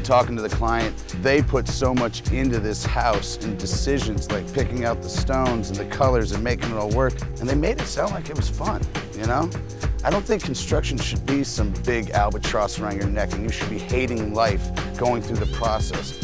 talking to the client, they put so much into this house and decisions like picking out the stones and the colors and making it all work. And they made it sound like it was fun, you know? I don't think construction should be some big albatross around your neck and you should be hating life going through the process.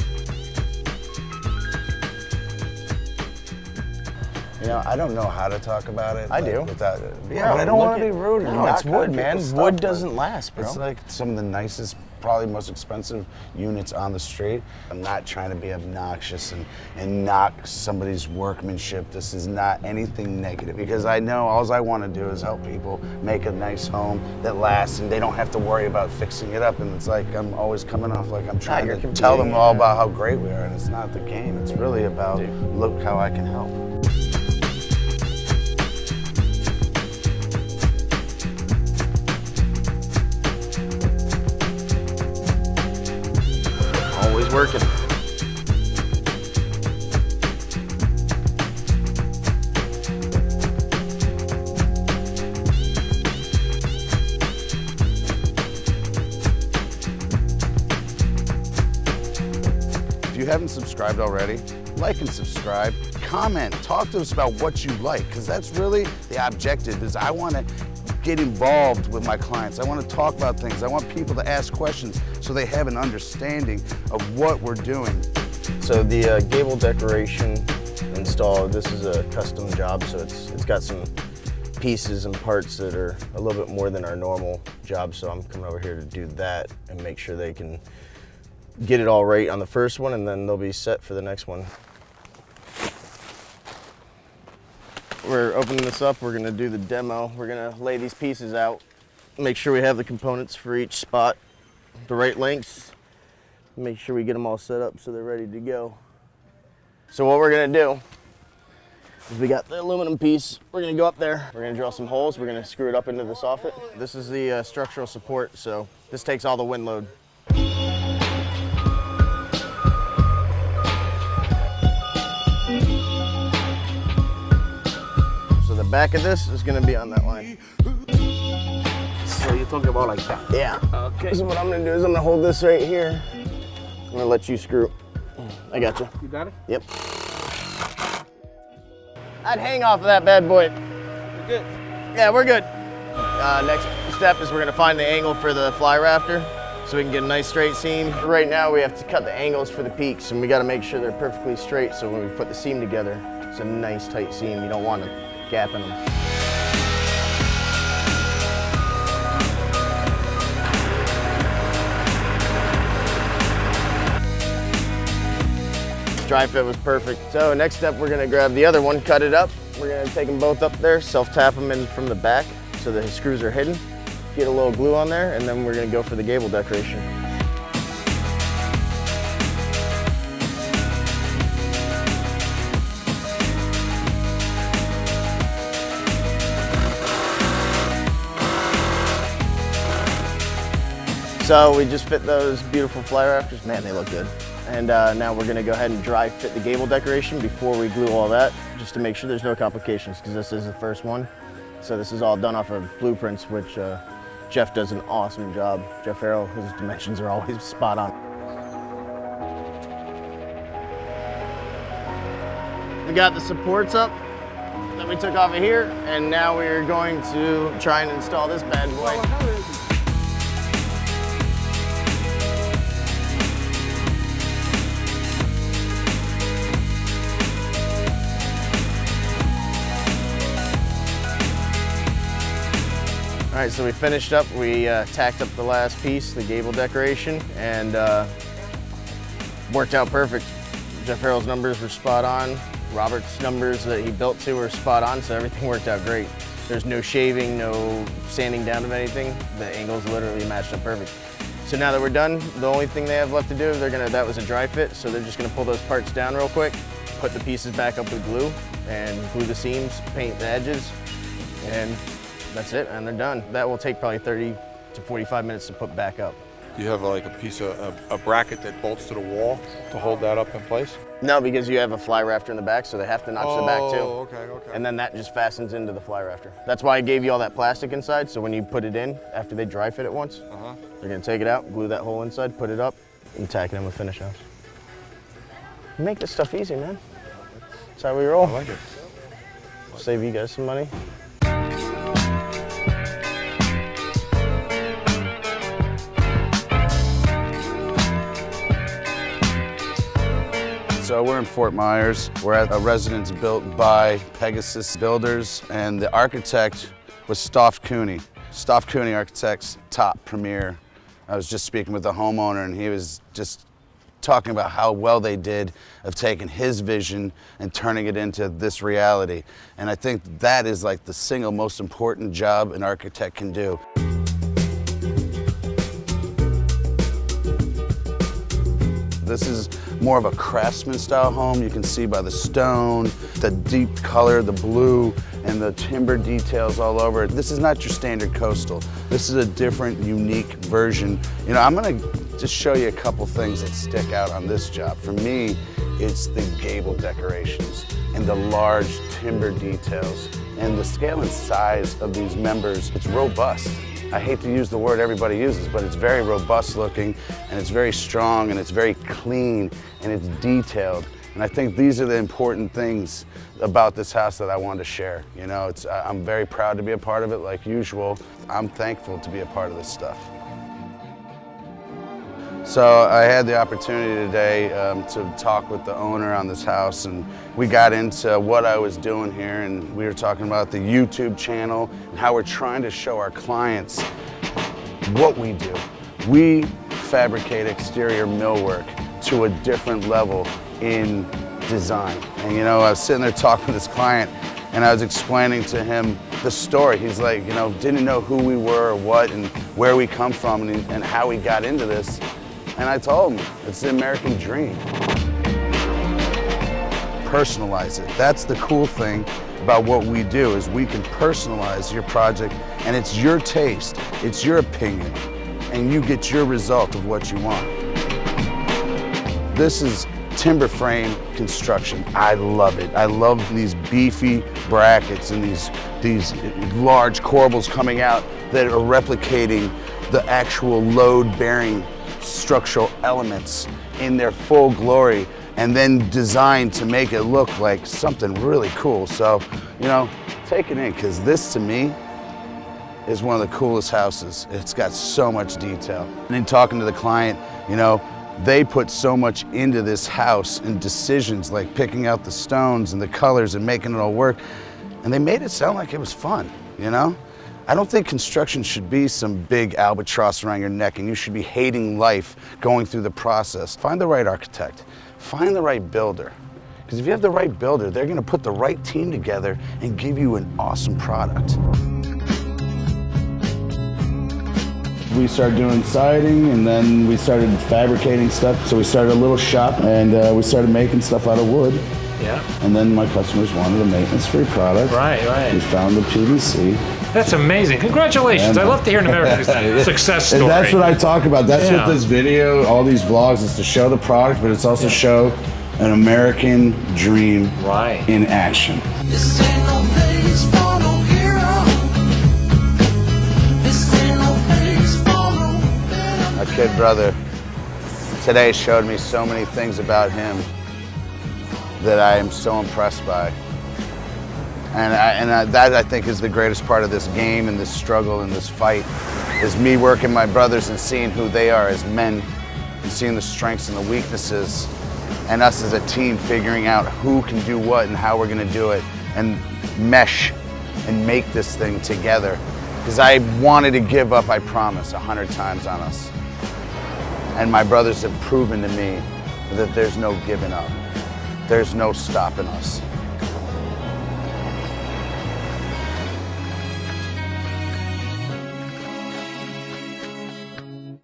You know, I don't know how to talk about it. I do. Without, yeah, but I don't want to be rude. No, it's wood, man. Wood doesn't last, bro. It's like some of the nicest, probably most expensive units on the street. I'm not trying to be obnoxious and knock somebody's workmanship. This is not anything negative because I know all I want to do is help people make a nice home that lasts and they don't have to worry about fixing it up. And it's like I'm always coming off like I'm trying to tell them all about how great we are, and it's not the game. It's really about look how I can help. Always working. If you haven't subscribed already, like and subscribe, comment, talk to us about what you like, because that's really the objective is I want to get involved with my clients. I want to talk about things. I want people to ask questions so they have an understanding of what we're doing. So the gable decoration installed, this is a custom job, so it's got some pieces and parts that are a little bit more than our normal job, so I'm coming over here to do that and make sure they can get it all right on the first one, and then they'll be set for the next one. We're opening this up, we're gonna do the demo. We're gonna lay these pieces out, make sure we have the components for each spot, the right lengths, make sure we get them all set up so they're ready to go. So what we're gonna do is we got the aluminum piece, we're gonna go up there, we're gonna drill some holes, we're gonna screw it up into the soffit. This is the structural support, so this takes all the wind load. The back of this is going to be on that line. So you're talking about like that? Yeah. Okay. So what I'm going to do is I'm going to hold this right here. I'm going to let you screw. I got you. You got it? Yep. I'd hang off of that bad boy. We're good. Yeah, we're good. Next step is we're going to find the angle for the fly rafter so we can get a nice straight seam. Right now we have to cut the angles for the peaks, and we got to make sure they're perfectly straight so when we put the seam together, it's a nice tight seam. You don't want to gap in them. Dry fit was perfect. So next step, we're gonna grab the other one, cut it up. We're gonna take them both up there, self-tap them in from the back so the screws are hidden. Get a little glue on there, and then we're gonna go for the gable decoration. So we just fit those beautiful fly rafters. Man, they look good. And now we're gonna go ahead and dry fit the gable decoration before we glue all that, just to make sure there's no complications, because this is the first one. So this is all done off of blueprints, which Jeff does an awesome job. Jeff Harrell, his dimensions are always spot on. We got the supports up that we took off of here, and now we're going to try and install this bad boy. All right, so we finished up. We tacked up the last piece, the gable decoration, and worked out perfect. Jeff Harrell's numbers were spot on. Robert's numbers that he built to were spot on, so everything worked out great. There's no shaving, no sanding down of anything. The angles literally matched up perfect. So now that we're done, the only thing they have left to do, that was a dry fit, so they're just gonna pull those parts down real quick, put the pieces back up with glue, and glue the seams, paint the edges, and that's it, and they're done. That will take probably 30 to 45 minutes to put back up. Do you have like a piece of a bracket that bolts to the wall to hold that up in place? No, because you have a fly rafter in the back, so they have to notch the back too. Oh, okay. And then that just fastens into the fly rafter. That's why I gave you all that plastic inside, so when you put it in, after they dry fit it once, they're gonna take it out, glue that hole inside, put it up, and tacking them with finish house. Make this stuff easy, man. That's how we roll. I like it. Save you guys some money. So we're in Fort Myers. We're at a residence built by Pegasus Builders, and the architect was Stofft-Cooney. Stofft-Cooney Architects, top premier. I was just speaking with the homeowner, and he was just talking about how well they did of taking his vision and turning it into this reality. And I think that is like the single most important job an architect can do. This is more of a craftsman style home. You can see by the stone, the deep color, the blue, and the timber details all over it. This is not your standard coastal. This is a different, unique version. You know, I'm gonna just show you a couple things that stick out on this job. For me, it's the gable decorations and the large timber details and the scale and size of these members. It's robust. I hate to use the word everybody uses, but it's very robust looking, and it's very strong, and it's very clean, and it's detailed. And I think these are the important things about this house that I wanted to share. You know, I'm very proud to be a part of it like usual. I'm thankful to be a part of this stuff. So I had the opportunity today to talk with the owner on this house, and we got into what I was doing here, and we were talking about the YouTube channel and how we're trying to show our clients what we do. We fabricate exterior millwork to a different level in design. And you know, I was sitting there talking to this client, and I was explaining to him the story. He's like, you know, didn't know who we were or what and where we come from and how we got into this. And I told him, it's the American dream. Personalize it. That's the cool thing about what we do, is we can personalize your project, and it's your taste, it's your opinion, and you get your result of what you want. This is timber frame construction. I love it. I love these beefy brackets and these large corbels coming out that are replicating the actual load-bearing structural elements in their full glory, and then designed to make it look like something really cool. So, you know, take it in, because this to me is one of the coolest houses. It's got so much detail. And in talking to the client, you know, they put so much into this house and decisions like picking out the stones and the colors and making it all work. And they made it sound like it was fun, you know? I don't think construction should be some big albatross around your neck and you should be hating life going through the process. Find the right architect, find the right builder. Because if you have the right builder, they're gonna put the right team together and give you an awesome product. We started doing siding, and then we started fabricating stuff. So we started a little shop, and we started making stuff out of wood. Yeah. And then my customers wanted a maintenance-free product. Right, right. We found the PVC. That's amazing. Congratulations. I love to hear an American success story. And that's what I talk about. That's Yeah. what this video, all these vlogs, is to show the product, but it's also show an American dream Right. in action. This ain't no place for no hero. This ain't no place for no better. My kid brother today showed me so many things about him that I am so impressed by. And that I think is the greatest part of this game and this struggle and this fight, is me working my brothers and seeing who they are as men and seeing the strengths and the weaknesses, and us as a team figuring out who can do what and how we're gonna do it and mesh and make this thing together. Because I wanted to give up, I promise, 100 times on us. And my brothers have proven to me that there's no giving up. There's no stopping us.